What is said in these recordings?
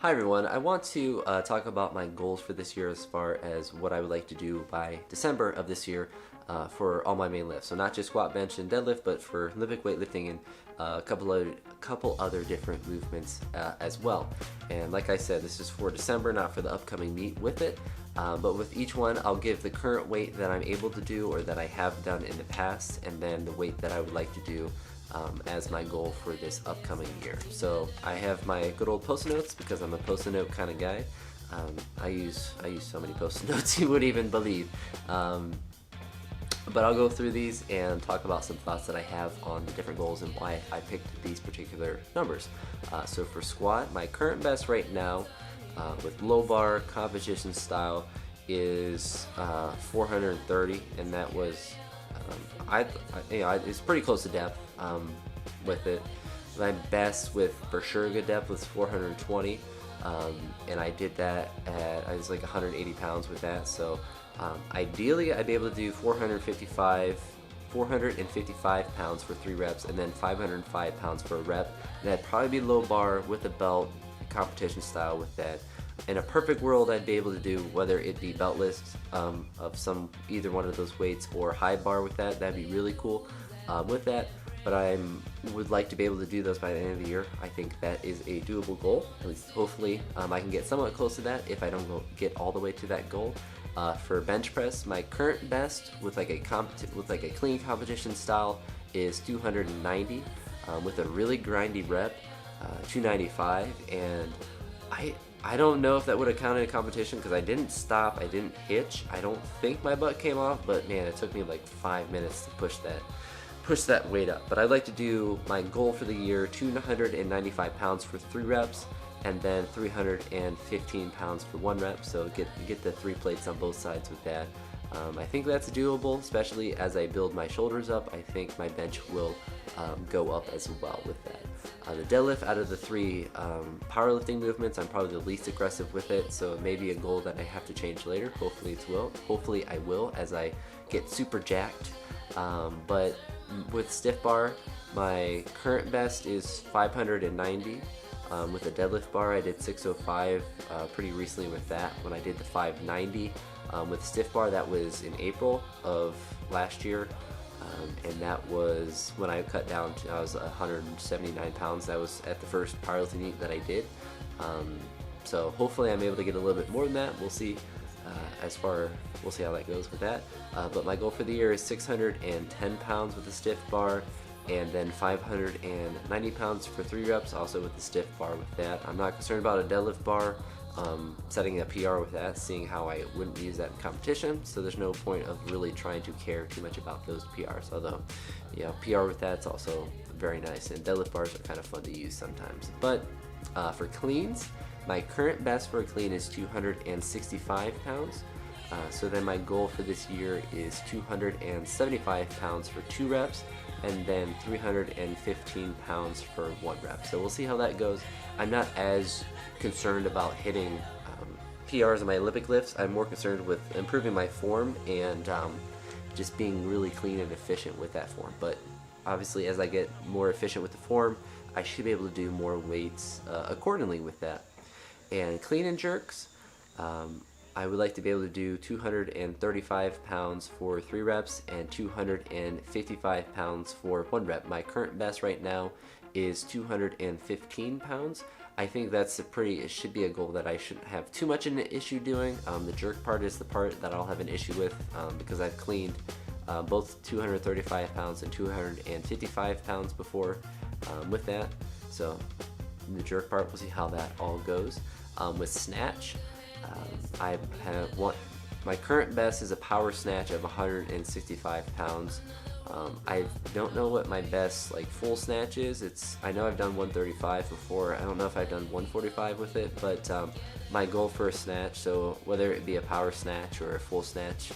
Hi everyone, I want to talk about my goals for this year as far as what I would like to do by December of this year for all my main lifts. So not just squat, bench, and deadlift, but for Olympic weightlifting and a couple other different movements as well. And like I said, this is for December, not for the upcoming meet with it. But with each one, I'll give the current weight that I'm able to do or that I have done in the past, and then the weight that I would like to do as my goal for this upcoming year. So I have my good old post-it notes because I'm a post-it note kind of guy. I use so many post-it notes you wouldn't even believe. But I'll go through these and talk about some thoughts that I have on the different goals and why I picked these particular numbers. So for squat, my current best right now with low bar competition style is 430, and that was it's pretty close to depth with it. My best with for sure good depth was 420, and I did that at, I was like 180 pounds with that. So ideally I'd be able to do 455 pounds for 3 reps, and then 505 pounds for a rep. And that'd probably be low bar with a belt, competition style with that. In a perfect world, I'd be able to do whether it be beltless of either one of those weights or high bar with that. That'd be really cool with that. But I would like to be able to do those by the end of the year. I think that is a doable goal. At least hopefully I can get somewhat close to that if I don't get all the way to that goal. For bench press, my current best with like a clean competition style is 290 with a really grindy rep, 295, and I don't know if that would have counted in competition because I didn't stop, I didn't hitch. I don't think my butt came off, but man, it took me like 5 minutes to push that weight up. But I'd like to do my goal for the year, 295 pounds for 3 reps, and then 315 pounds for 1 rep. So get the 3 plates on both sides with that. I think that's doable, especially as I build my shoulders up. I think my bench will go up as well with that. The deadlift, out of the 3 powerlifting movements, I'm probably the least aggressive with it, so it may be a goal that I have to change later. Hopefully I will as I get super jacked. But with stiff bar, my current best is 590. With a deadlift bar, I did 605 pretty recently with that. When I did the 590 with stiff bar, that was in April of last year. And that was when I cut down to, I was 179 pounds. That was at the first powerlifting meet that I did. So hopefully I'm able to get a little bit more than that. We'll see. We'll see how that goes with that. But my goal for the year is 610 pounds with the stiff bar, and then 590 pounds for 3 reps, also with the stiff bar with that. I'm not concerned about a deadlift bar. Setting a PR with that, seeing how I wouldn't use that in competition, so there's no point of really trying to care too much about those PRs, although PR with that's also very nice, and deadlift bars are kind of fun to use sometimes. But for cleans, my current best for a clean is 265 pounds. So then my goal for this year is 275 pounds for 2 reps, and then 315 pounds for 1 rep. So we'll see how that goes. I'm not as concerned about hitting PRs in my Olympic lifts. I'm more concerned with improving my form and just being really clean and efficient with that form. But obviously, as I get more efficient with the form, I should be able to do more weights accordingly with that. And clean and jerks, I would like to be able to do 235 pounds for 3 reps and 255 pounds for 1 rep. My current best right now is 215 pounds. I think that's it should be a goal that I shouldn't have too much of an issue doing. The jerk part is the part that I'll have an issue with because I've cleaned both 235 pounds and 255 pounds before with that. So the jerk part, we'll see how that all goes. With snatch, my current best is a power snatch of 165 pounds. I don't know what my best full snatch is. I know I've done 135 before. I don't know if I've done 145 with it, but my goal for a snatch, so whether it be a power snatch or a full snatch,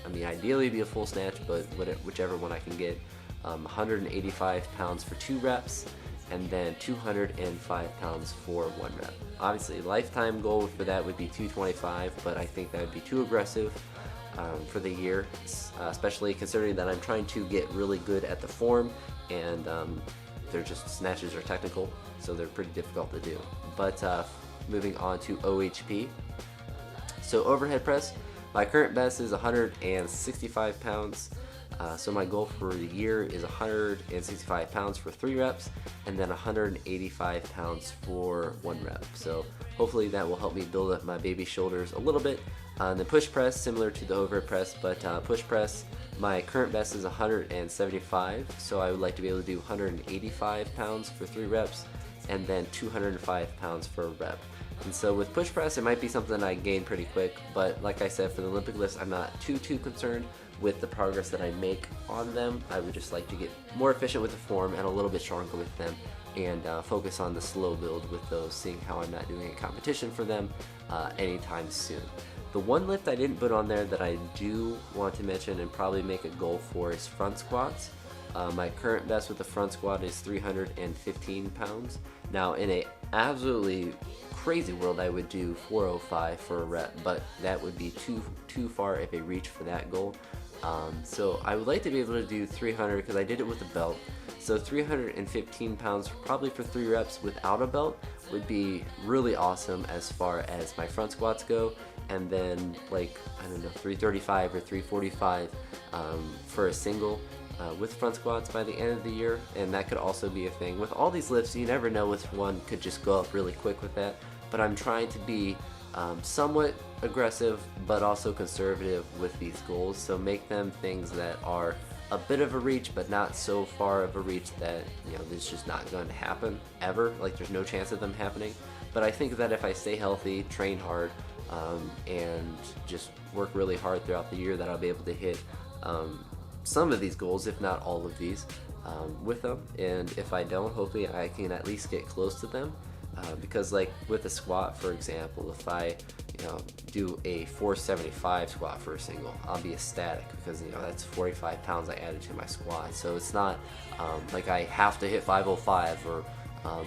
I mean ideally it'd be a full snatch, but whichever one I can get, 185 pounds for 2 reps, and then 205 pounds for 1 rep. Obviously, lifetime goal for that would be 225, but I think that would be too aggressive for the year, especially considering that I'm trying to get really good at the form, and snatches are technical, so they're pretty difficult to do. But moving on to OHP. So overhead press, my current best is 165 pounds. So my goal for the year is 165 pounds for 3 reps, and then 185 pounds for 1 rep. So hopefully that will help me build up my baby shoulders a little bit. The push press, similar to the overhead press, but push press, my current best is 175, so I would like to be able to do 185 pounds for 3 reps, and then 205 pounds for a rep. And so with push press, it might be something I gain pretty quick, but like I said, for the Olympic lifts, I'm not too concerned with the progress that I make on them. I would just like to get more efficient with the form and a little bit stronger with them, and focus on the slow build with those, seeing how I'm not doing a competition for them anytime soon. The one lift I didn't put on there that I do want to mention and probably make a goal for is front squats. My current best with the front squat is 315 pounds. Now in a absolutely crazy world, I would do 405 for a rep, but that would be too far of a reach for that goal. So I would like to be able to do 300 because I did it with a belt. So 315 pounds probably for 3 reps without a belt would be really awesome as far as my front squats go. And then like, I don't know, 335 or 345 for a single with front squats by the end of the year. And that could also be a thing. With all these lifts, you never know which one could just go up really quick with that. But I'm trying to be somewhat aggressive but also conservative with these goals, so make them things that are a bit of a reach but not so far of a reach that, you know, it's just not going to happen ever, like there's no chance of them happening. But I think that if I stay healthy, train hard, and just work really hard throughout the year, that I'll be able to hit some of these goals, if not all of these, with them. And if I don't, hopefully I can at least get close to them. Because like with a squat, for example, if I do a 475 squat for a single, I'll be ecstatic because that's 45 pounds I added to my squat. So it's not like I have to hit 505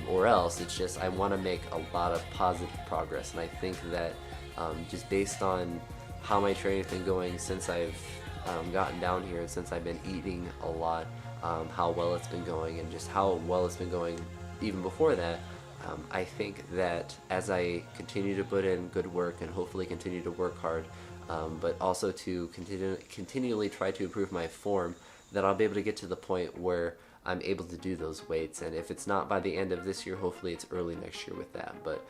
or else. It's just I want to make a lot of positive progress, and I think that just based on how my training's been going since I've gotten down here and since I've been eating a lot, how well it's been going, and just how well it's been going even before that. I think that as I continue to put in good work and hopefully continue to work hard, but also to continually try to improve my form, that I'll be able to get to the point where I'm able to do those weights. And if it's not by the end of this year, hopefully it's early next year with that. But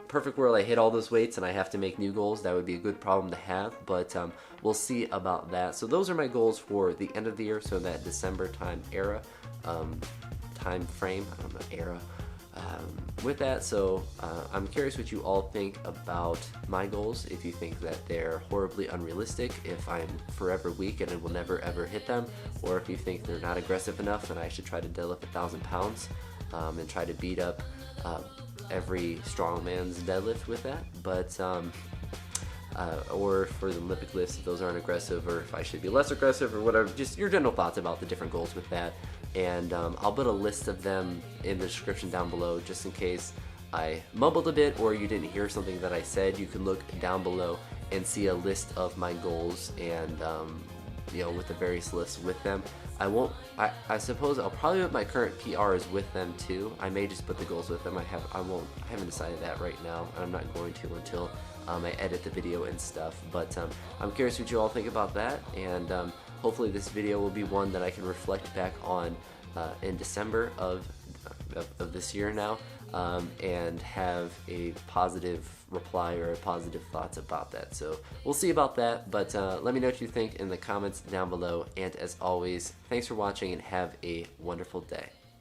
perfect world, I hit all those weights and I have to make new goals. That would be a good problem to have, but we'll see about that. So those are my goals for the end of the year, so that December time frame, I don't know, era. With that, so I'm curious what you all think about my goals, if you think that they're horribly unrealistic, if I'm forever weak and I will never ever hit them, or if you think they're not aggressive enough and I should try to deadlift 1,000 pounds and try to beat up every strongman's deadlift with that. But or for the Olympic lifts, if those aren't aggressive, or if I should be less aggressive, or whatever, just your general thoughts about the different goals with that. And I'll put a list of them in the description down below, just in case I mumbled a bit or you didn't hear something that I said. You can look down below and see a list of my goals, and with the various lists with them. I suppose I'll probably put my current PRs with them too. I may just put the goals with them. I haven't decided that right now, and I'm not going to until I edit the video and stuff. But I'm curious what you all think about that, and hopefully this video will be one that I can reflect back on in December of this year now, and have a positive reply or positive thoughts about that. So we'll see about that, but let me know what you think in the comments down below. And as always, thanks for watching and have a wonderful day.